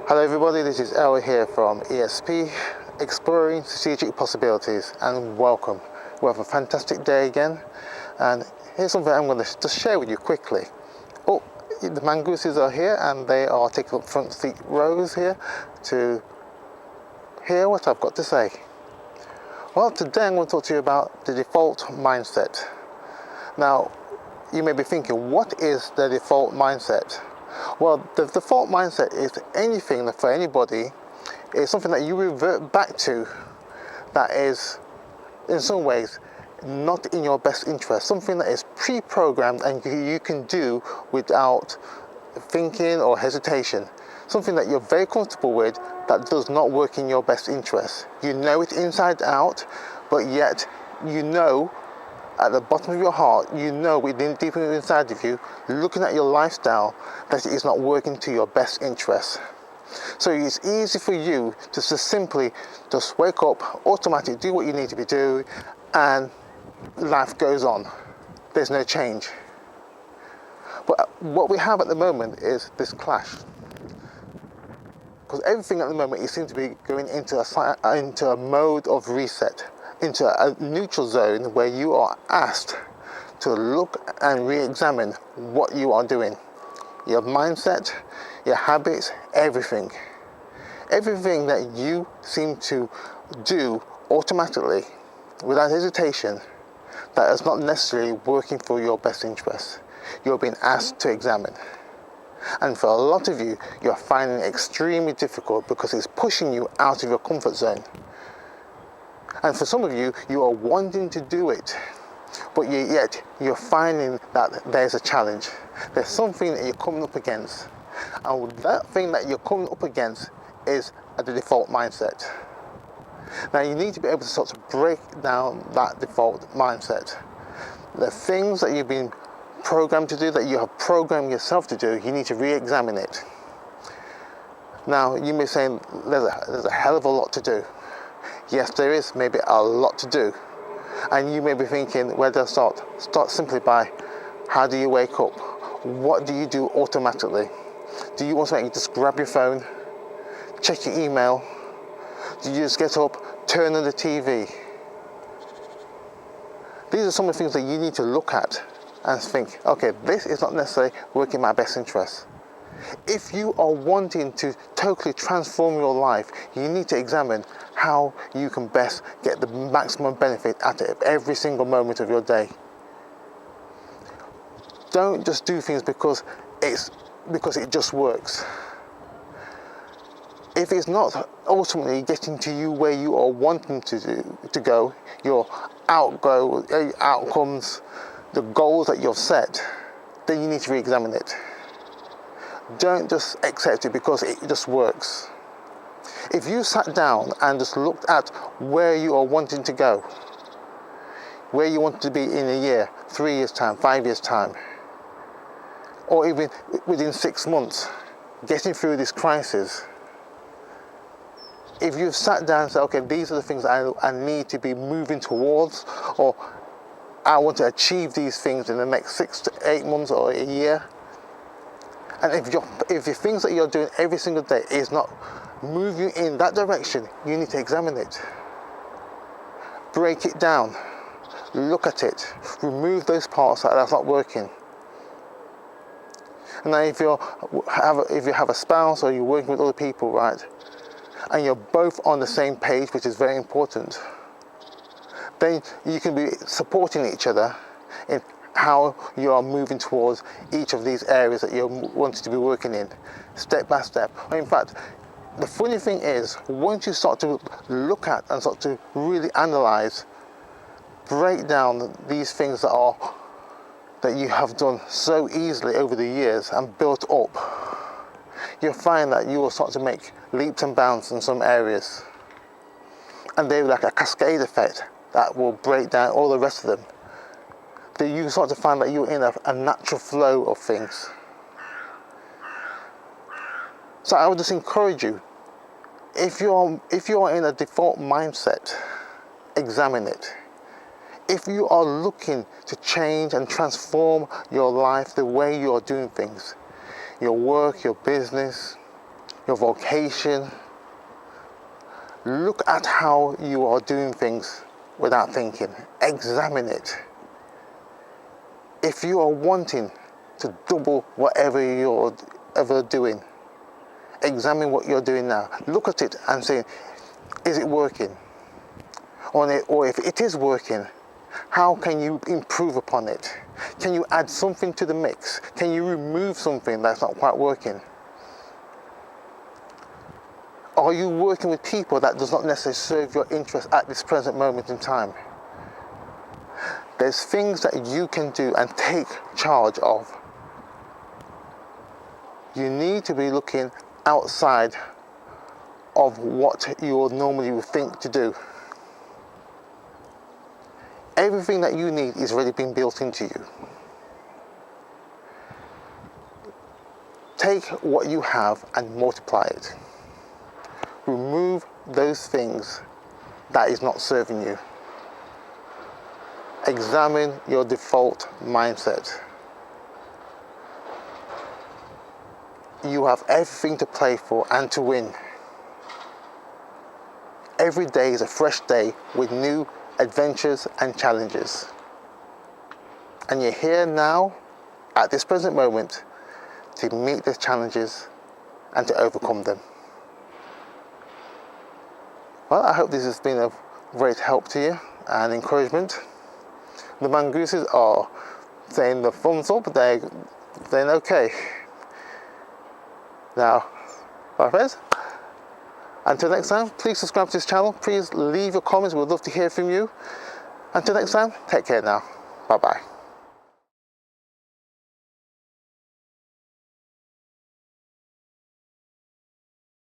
Hello everybody, this is El here from ESP, Exploring Strategic Possibilities, and welcome. We have a fantastic day again, and here's something I'm going to just share with you quickly. Oh, the mongooses are here and they are taking up front seat rows here to hear what I've got to say. Well, today I'm going to talk to you about the default mindset. Now, you may be thinking, what is the default mindset? Well, the default mindset is anything that for anybody is something that you revert back to that is in some ways not in your best interest, something that is pre-programmed and you can do without thinking or hesitation, something that you're very comfortable with that does not work in your best interest. You know it inside out, but yet you know at the bottom of your heart, you know within deep inside of you, looking at your lifestyle, that it is not working to your best interest. So it's easy for you to just simply just wake up, automatically do what you need to be doing, and life goes on. There's no change. But what we have at the moment is this clash. Because everything at the moment, you seem to be going into a mode of reset, into a neutral zone where you are asked to look and re-examine what you are doing. Your mindset, your habits, everything. Everything that you seem to do automatically, without hesitation, that is not necessarily working for your best interests. You're being asked to examine. And for a lot of you, you're finding it extremely difficult because it's pushing you out of your comfort zone. And for some of you, you are wanting to do it, but yet you're finding that there's a challenge. There's something that you're coming up against. And that thing that you're coming up against is the default mindset. Now you need to be able to sort of break down that default mindset. The things that you've been programmed to do, that you have programmed yourself to do, you need to re-examine it. Now you may say there's a hell of a lot to do. Yes, there is maybe a lot to do. And you may be thinking, where do I start? Start simply by, how do you wake up? What do you do automatically? Do you automatically just grab your phone, check your email? Do you just get up, turn on the TV? These are some of the things that you need to look at and think, okay, this is not necessarily working in my best interest. If you are wanting to totally transform your life, you need to examine how you can best get the maximum benefit out of every single moment of your day. Don't just do things because it just works. If it's not ultimately getting to you where you are wanting to go, your outcomes, the goals that you've set, then you need to re-examine it. Don't just accept it because it just works. If you sat down and just looked at where you are wanting to go, where you want to be in a year, 3 years' time, 5 years' time, or even within 6 months, getting through this crisis, if you've sat down and said, okay, these are the things I need to be moving towards, or I want to achieve these things in the next 6 to 8 months or a year, and if the things that you're doing every single day is not moving in that direction, you need to examine it. Break it down. Look at it. Remove those parts that's not working. And now if you have a spouse or you're working with other people, right, and you're both on the same page, which is very important, then you can be supporting each other in how you are moving towards each of these areas that you're wanting to be working in, step by step. In fact, the funny thing is, once you start to look at and start to really analyze, break down these things that you have done so easily over the years and built up, you'll find that you will start to make leaps and bounds in some areas. And they're like a cascade effect that will break down all the rest of them. Then you start to find that you're in a natural flow of things. So I would just encourage you, if you're in a default mindset, examine it. If you are looking to change and transform your life, the way you are doing things, your work, your business, your vocation. Look at how you are doing things without thinking. Examine it. If you are wanting to double whatever you're ever doing, examine what you're doing now. Look at it and say, is it working? Or if it is working, how can you improve upon it? Can you add something to the mix? Can you remove something that's not quite working? Are you working with people that does not necessarily serve your interest at this present moment in time? There's things that you can do and take charge of. You need to be looking outside of what you normally would think to do. Everything that you need is already been built into you. Take what you have and multiply it. Remove those things that is not serving you. Examine your default mindset. You have everything to play for and to win. Every day is a fresh day with new adventures and challenges. And you're here now, at this present moment, to meet the challenges and to overcome them. Well, I hope this has been of great help to you and encouragement. The mongooses are saying the thumbs up, they're saying okay. Now, my friends, until next time, please subscribe to this channel. Please leave your comments, we'd love to hear from you. Until next time, take care now. Bye-bye.